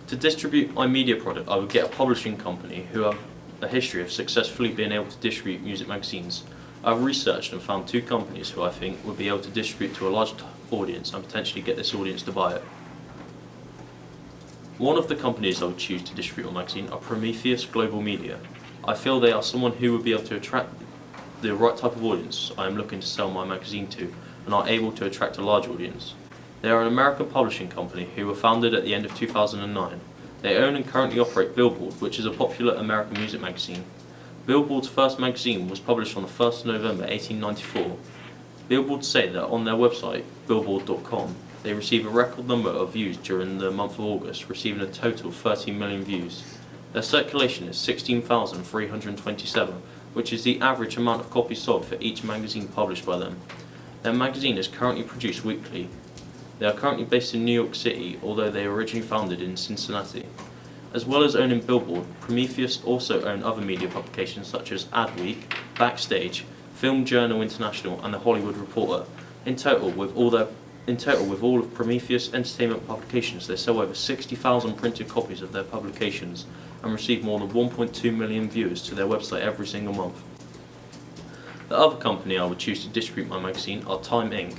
To distribute my media product, I would get a publishing company who have a history of successfully being able to distribute music magazines. I've researched and found 2 companies who I think would be able to distribute to a large audience and potentially get this audience to buy it. One of the companies I would choose to distribute my magazine are Prometheus Global Media. I feel they are someone who would be able to attract the right type of audience I am looking to sell my magazine to, and are able to attract a large audience. They are an American publishing company who were founded at the end of 2009. They own and currently operate Billboard, which is a popular American music magazine. Billboard's first magazine was published on the 1st of November 1894. Billboard say that on their website, billboard.com, they receive a record number of views during the month of August, receiving a total of 13 million views. Their circulation is 16,327, which is the average amount of copies sold for each magazine published by them. Their magazine is currently produced weekly. They are currently based in New York City, although they were originally founded in Cincinnati. As well as owning Billboard, Prometheus also own other media publications such as Adweek, Backstage, Film Journal International and The Hollywood Reporter. In total, with all of Prometheus Entertainment publications, they sell over 60,000 printed copies of their publications and receive more than 1.2 million viewers to their website every single month. The other company I would choose to distribute my magazine are Time Inc.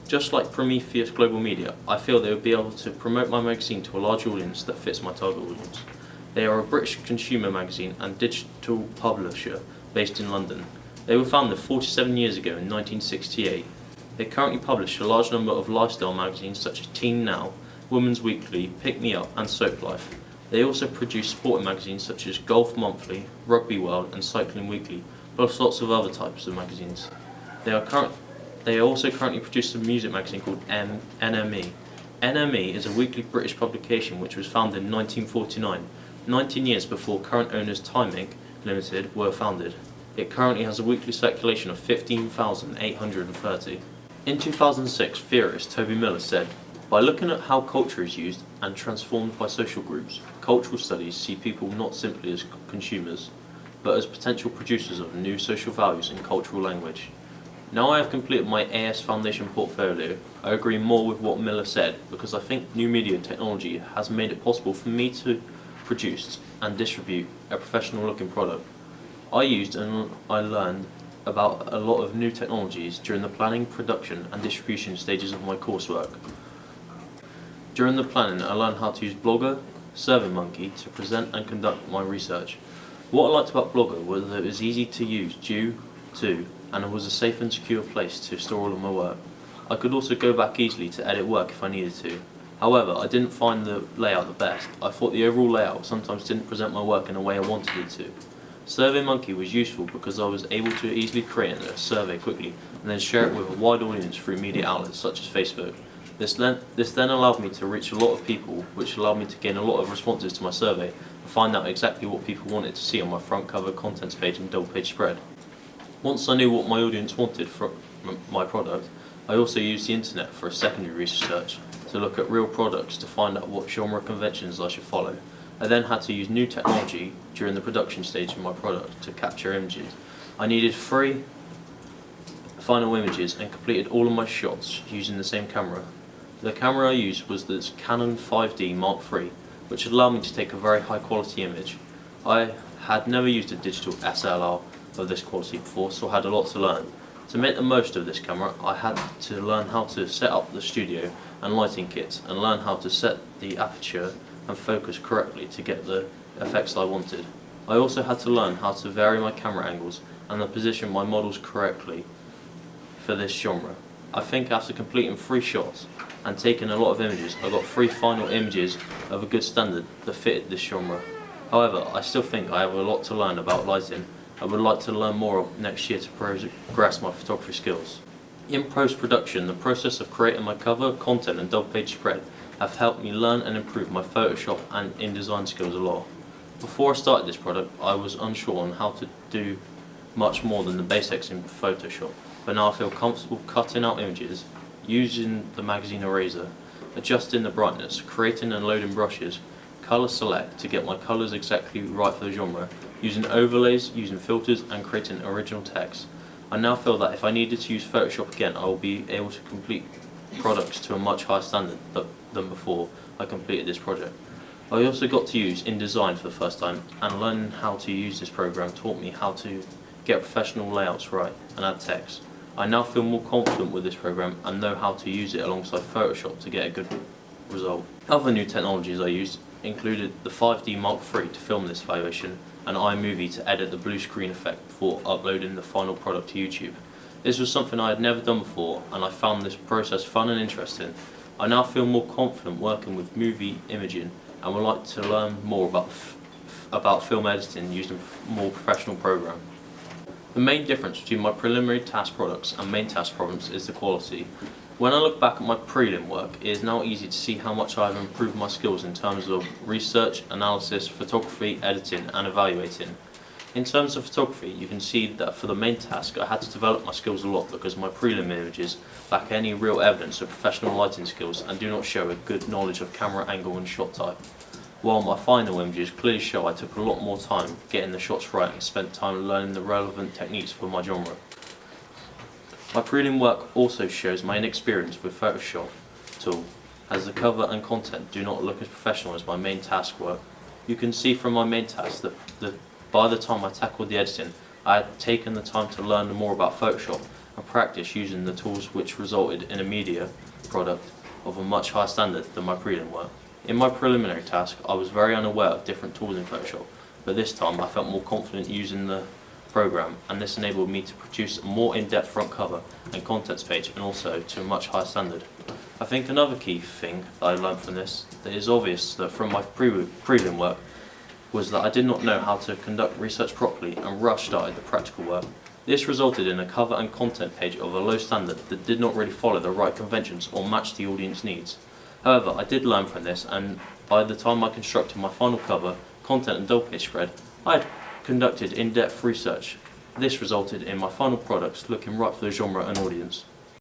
Just like Prometheus Global Media, I feel they would be able to promote my magazine to a large audience that fits my target audience. They are a British consumer magazine and digital publisher based in London. They were founded 47 years ago in 1968. They currently publish a large number of lifestyle magazines such as Teen Now, Women's Weekly, Pick Me Up and Soap Life. They also produce sporting magazines such as Golf Monthly, Rugby World and Cycling Weekly, plus lots of other types of magazines. They also currently produce a music magazine called NME. NME is a weekly British publication which was founded in 1949, 19 years before current owners Time Inc. Limited were founded. It currently has a weekly circulation of 15,830. In 2006, theorist Toby Miller said, "By looking at how culture is used and transformed by social groups, cultural studies see people not simply as consumers, but as potential producers of new social values and cultural language." Now I have completed my AS Foundation portfolio, I agree more with what Miller said because I think new media technology has made it possible for me to produce and distribute a professional looking product. I used and I learned about a lot of new technologies during the planning, production and distribution stages of my coursework. During the planning I learned how to use Blogger, SurveyMonkey to present and conduct my research. What I liked about Blogger was that it was easy to use due to and it was a safe and secure place to store all of my work. I could also go back easily to edit work if I needed to. However, I didn't find the layout the best. I thought the overall layout sometimes didn't present my work in a way I wanted it to. SurveyMonkey was useful because I was able to easily create a survey quickly and then share it with a wide audience through media outlets such as Facebook. This then allowed me to reach a lot of people, which allowed me to gain a lot of responses to my survey and find out exactly what people wanted to see on my front cover contents page and double page spread. Once I knew what my audience wanted from my product, I also used the internet for a secondary research to look at real products to find out what genre conventions I should follow. I then had to use new technology during the production stage of my product to capture images. I needed 3 final images and completed all of my shots using the same camera. The camera I used was the Canon 5D Mark III, which allowed me to take a very high quality image. I had never used a digital SLR of this quality before, so I had a lot to learn. To make the most of this camera, I had to learn how to set up the studio and lighting kits and learn how to set the aperture and focus correctly to get the effects I wanted. I also had to learn how to vary my camera angles and to position my models correctly for this genre. I think after completing 3 shots and taking a lot of images, I got 3 final images of a good standard that fitted this genre. However, I still think I have a lot to learn about lighting. I would like to learn more next year to progress my photography skills. In post-production, the process of creating my cover, content and double page spread have helped me learn and improve my Photoshop and InDesign skills a lot. Before I started this product, I was unsure on how to do much more than the basics in Photoshop, but now I feel comfortable cutting out images, using the magazine eraser, adjusting the brightness, creating and loading brushes, color select to get my colors exactly right for the genre, using overlays, using filters and creating original text. I now feel that if I needed to use Photoshop again, I will be able to complete products to a much higher standard than before I completed this project. I also got to use InDesign for the first time, and learning how to use this program taught me how to get professional layouts right and add text. I now feel more confident with this program and know how to use it alongside Photoshop to get a good result. Other new technologies I used included the 5D Mark III to film this evaluation and iMovie to edit the blue screen effect before uploading the final product to YouTube. This was something I had never done before, and I found this process fun and interesting. I now feel more confident working with movie imaging and would like to learn more about film editing using a more professional program. The main difference between my preliminary task products and main task problems is the quality. When I look back at my prelim work, it is now easy to see how much I have improved my skills in terms of research, analysis, photography, editing and evaluating. In terms of photography, you can see that for the main task I had to develop my skills a lot because my prelim images lack any real evidence of professional lighting skills and do not show a good knowledge of camera angle and shot type. While my final images clearly show I took a lot more time getting the shots right and spent time learning the relevant techniques for my genre. My prelim work also shows my inexperience with Photoshop tool, as the cover and content do not look as professional as my main task work. You can see from my main task that by the time I tackled the editing, I had taken the time to learn more about Photoshop and practice using the tools, which resulted in a media product of a much higher standard than my prelim work. In my preliminary task, I was very unaware of different tools in Photoshop, but this time I felt more confident using the program, and this enabled me to produce a more in-depth front cover and contents page, and also to a much higher standard. I think another key thing that I learned from this that is obvious that from my prelim work was that I did not know how to conduct research properly and rush started the practical work. This resulted in a cover and content page of a low standard that did not really follow the right conventions or match the audience needs. However, I did learn from this, and by the time I constructed my final cover, content and double page spread, I had conducted in-depth research. This resulted in my final products looking right for the genre and audience.